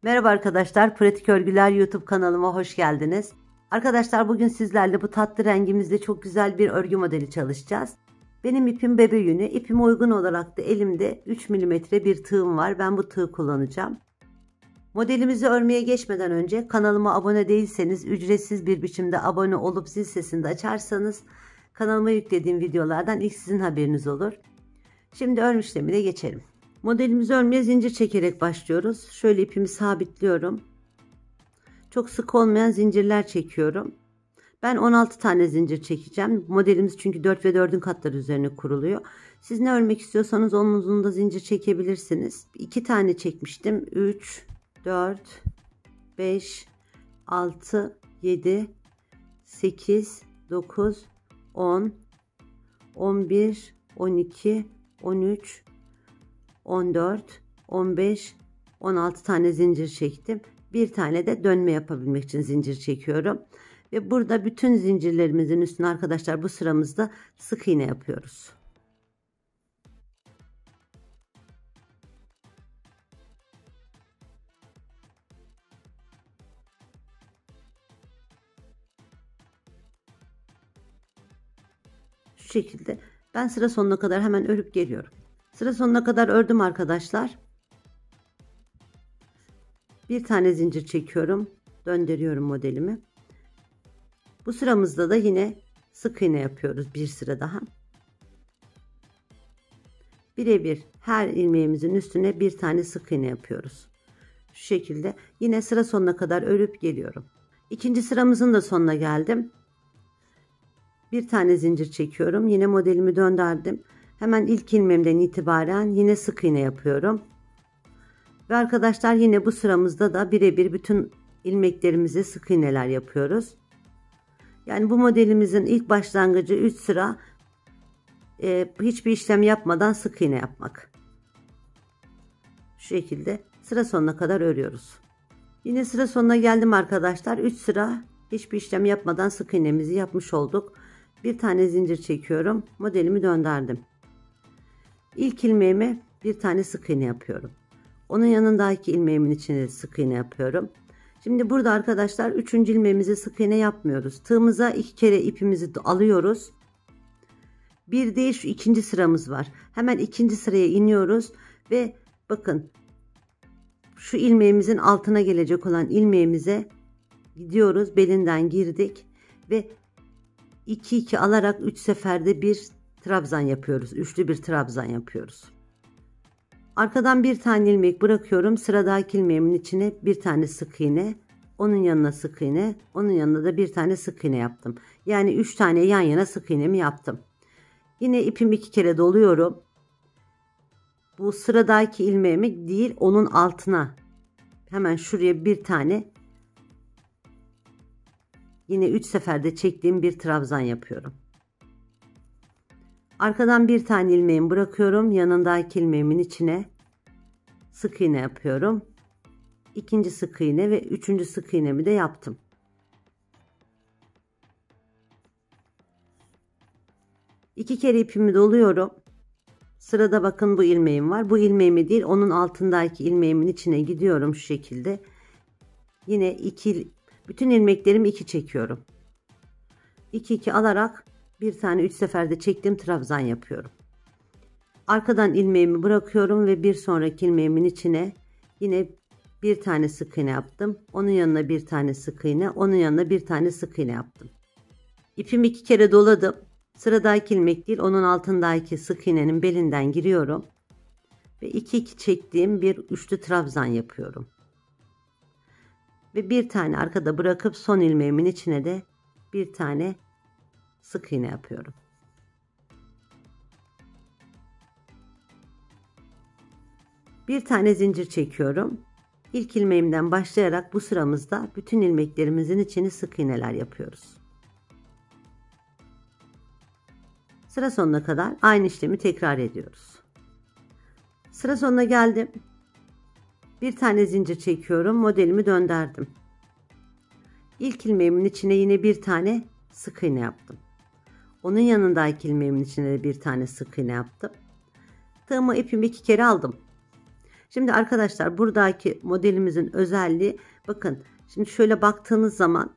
Merhaba arkadaşlar, Pratik Örgüler YouTube kanalıma hoş geldiniz. Arkadaşlar bugün sizlerle bu tatlı rengimizde çok güzel bir örgü modeli çalışacağız. Benim ipim bebe yünü, ipime uygun olarak da elimde 3 milimetre bir tığım var. Ben bu tığı kullanacağım. Modelimizi örmeye geçmeden önce kanalıma abone değilseniz ücretsiz bir biçimde abone olup zil sesini de açarsanız kanalıma yüklediğim videolardan ilk sizin haberiniz olur. Şimdi örgü işlemine geçelim. Modelimizi örmeye zincir çekerek başlıyoruz. Şöyle ipimi sabitliyorum. Çok sık olmayan zincirler çekiyorum. Ben 16 tane zincir çekeceğim. Modelimiz çünkü 4 ve 4'ün katları üzerine kuruluyor. Siz ne örmek istiyorsanız onun uzunluğunda zincir çekebilirsiniz. 2 tane çekmiştim. 3, 4, 5, 6, 7, 8, 9, 10, 11, 12, 13, 14, 15, 16 tane zincir çektim. Bir tane de dönme yapabilmek için zincir çekiyorum. Ve burada bütün zincirlerimizin üstüne arkadaşlar bu sıramızda sık iğne yapıyoruz. Şu şekilde ben sıra sonuna kadar hemen örüp geliyorum. Sıra sonuna kadar ördüm arkadaşlar. Bir tane zincir çekiyorum. Döndürüyorum modelimi. Bu sıramızda da yine sık iğne yapıyoruz bir sıra daha. Birebir her ilmeğimizin üstüne bir tane sık iğne yapıyoruz. Şu şekilde yine sıra sonuna kadar örüp geliyorum. İkinci sıramızın da sonuna geldim. Bir tane zincir çekiyorum. Yine modelimi döndürdüm. Hemen ilk ilmeğimden itibaren yine sık iğne yapıyorum. Ve arkadaşlar yine bu sıramızda da birebir bütün ilmeklerimize sık iğneler yapıyoruz. Yani bu modelimizin ilk başlangıcı 3 sıra hiçbir işlem yapmadan sık iğne yapmak. Şu şekilde sıra sonuna kadar örüyoruz. Yine sıra sonuna geldim arkadaşlar. 3 sıra hiçbir işlem yapmadan sık iğnemizi yapmış olduk. Bir tane zincir çekiyorum. Modelimi döndürdüm. İlk ilmeğime bir tane sık iğne yapıyorum. Onun yanındaki ilmeğimin içine sık iğne yapıyorum. Şimdi burada arkadaşlar 3. ilmeğimize sık iğne yapmıyoruz. Tığımıza 2 kere ipimizi alıyoruz. Bir de şu ikinci sıramız var. Hemen ikinci sıraya iniyoruz ve bakın şu ilmeğimizin altına gelecek olan ilmeğimize gidiyoruz. Belinden girdik ve 2 alarak 3 seferde bir trabzan yapıyoruz. Üçlü bir trabzan yapıyoruz. Arkadan bir tane ilmek bırakıyorum. Sıradaki ilmeğimin içine bir tane sık iğne, onun yanına sık iğne, onun yanına da bir tane sık iğne yaptım. Yani 3 tane yan yana sık iğnemi yaptım. Yine ipimi 2 kere doluyorum. Bu sıradaki ilmeğimi değil, onun altına hemen şuraya bir tane yine 3 seferde çektiğim bir trabzan yapıyorum. Arkadan bir tane ilmeğimi bırakıyorum. Yanındaki ilmeğimin içine sık iğne yapıyorum. İkinci sık iğne ve üçüncü sık iğnemi de yaptım. İki kere ipimi doluyorum. Sırada bakın bu ilmeğim var. Bu ilmeğimi değil, onun altındaki ilmeğimin içine gidiyorum şu şekilde. Yine bütün ilmeklerimi 2 çekiyorum. 2 alarak bir tane 3 seferde çektiğim trabzan yapıyorum. Arkadan ilmeğimi bırakıyorum ve bir sonraki ilmeğimin içine yine bir tane sık iğne yaptım. Onun yanına bir tane sık iğne, onun yanına bir tane sık iğne yaptım. İpimi 2 kere doladım. Sıradaki ilmek değil, onun altındaki sık iğnenin belinden giriyorum ve 2 çektiğim bir üçlü trabzan yapıyorum. Ve bir tane arkada bırakıp son ilmeğimin içine de bir tane sık iğne yapıyorum. Bir tane zincir çekiyorum. İlk ilmeğimden başlayarak bu sıramızda bütün ilmeklerimizin içine sık iğneler yapıyoruz. Sıra sonuna kadar aynı işlemi tekrar ediyoruz. Sıra sonuna geldim. Bir tane zincir çekiyorum. Modelimi döndürdüm. İlk ilmeğimin içine yine bir tane sık iğne yaptım. Onun yanındaki ilmeğimin içine de bir tane sık iğne yaptım. Tığımı ipimi 2 kere aldım. Şimdi arkadaşlar buradaki modelimizin özelliği, bakın şimdi şöyle baktığınız zaman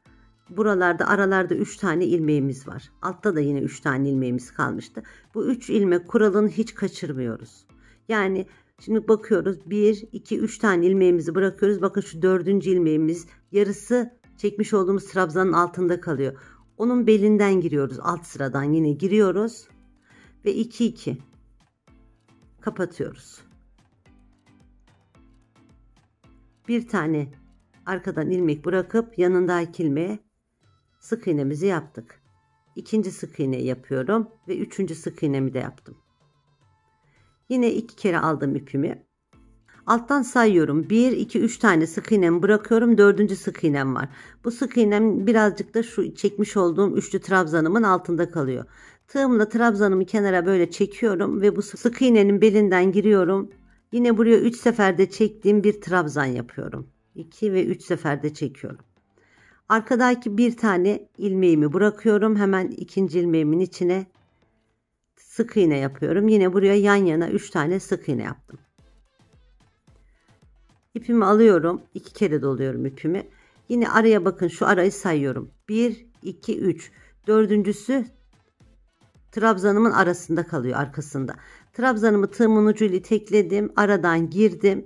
buralarda aralarda 3 tane ilmeğimiz var. Altta da yine 3 tane ilmeğimiz kalmıştı. Bu 3 ilmek kuralını hiç kaçırmıyoruz. Yani şimdi bakıyoruz 1, 2, 3 tane ilmeğimizi bırakıyoruz. Bakın şu 4. ilmeğimiz yarısı çekmiş olduğumuz trabzanın altında kalıyor. Onun belinden giriyoruz. Alt sıradan yine giriyoruz. Ve 2, 2 kapatıyoruz. Bir tane arkadan ilmek bırakıp yanındaki ilmeğe sık iğnemizi yaptık. İkinci sık iğne yapıyorum ve üçüncü sık iğnemi de yaptım. Yine 2 kere aldım ipimi. Alttan sayıyorum. 1, 2, 3 tane sık iğnemi bırakıyorum. 4. sık iğnem var. Bu sık iğnem birazcık da şu çekmiş olduğum üçlü trabzanımın altında kalıyor. Tığımla trabzanımı kenara böyle çekiyorum ve bu sık iğnenin belinden giriyorum. Yine buraya 3 seferde çektiğim bir trabzan yapıyorum. 2 ve 3 seferde çekiyorum. Arkadaki bir tane ilmeğimi bırakıyorum. Hemen ikinci ilmeğimin içine sık iğne yapıyorum. Yine buraya yan yana 3 tane sık iğne yaptım. İpimi alıyorum. 2 kere doluyorum ipimi. Yine araya bakın, şu arayı sayıyorum. 1, 2, 3. Dördüncüsü trabzanımın arasında kalıyor, arkasında. Trabzanımı tığımın ucuyla tekledim. Aradan girdim.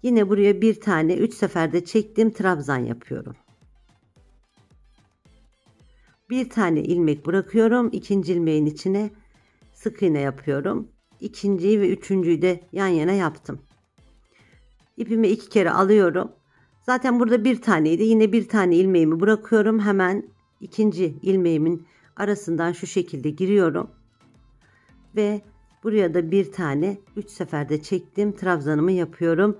Yine buraya bir tane 3 seferde çektim. Trabzan yapıyorum. Bir tane ilmek bırakıyorum. İkinci ilmeğin içine sık iğne yapıyorum. İkinciyi ve üçüncüyü de yan yana yaptım. İpimi 2 kere alıyorum. Zaten burada bir taneydi. Yine bir tane ilmeğimi bırakıyorum. Hemen ikinci ilmeğimin arasından şu şekilde giriyorum. Ve buraya da bir tane 3 seferde çektim. Trabzanımı yapıyorum.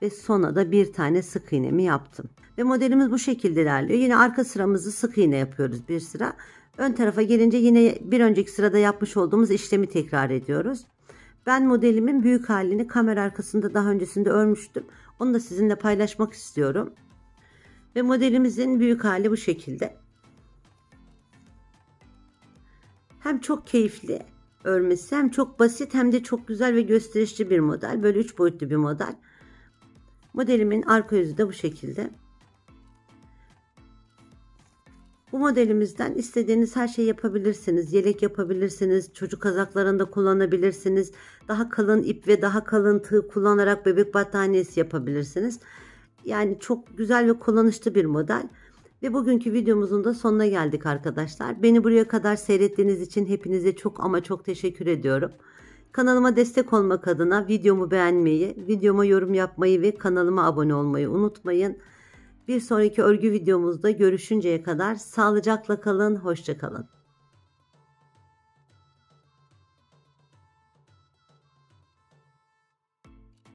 Ve sona da bir tane sık iğnemi yaptım. Ve modelimiz bu şekilde ilerliyor. Yine arka sıramızı sık iğne yapıyoruz bir sıra. Ön tarafa gelince yine bir önceki sırada yapmış olduğumuz işlemi tekrar ediyoruz. Ben modelimin büyük halini kamera arkasında daha öncesinde örmüştüm. Onu da sizinle paylaşmak istiyorum. Ve modelimizin büyük hali bu şekilde. Hem çok keyifli örmesi, hem çok basit, hem de çok güzel ve gösterişli bir model. Böyle 3 boyutlu bir model. Modelimin arka yüzü de bu şekilde. Bu modelimizden istediğiniz her şeyi yapabilirsiniz. Yelek yapabilirsiniz. Çocuk kazaklarında kullanabilirsiniz. Daha kalın ip ve daha kalın tığ kullanarak bebek battaniyesi yapabilirsiniz. Yani çok güzel ve kullanışlı bir model. Ve bugünkü videomuzun da sonuna geldik arkadaşlar. Beni buraya kadar seyrettiğiniz için hepinize çok ama çok teşekkür ediyorum. Kanalıma destek olmak adına videomu beğenmeyi, videoma yorum yapmayı ve kanalıma abone olmayı unutmayın. Bir sonraki örgü videomuzda görüşünceye kadar sağlıcakla kalın, hoşça kalın.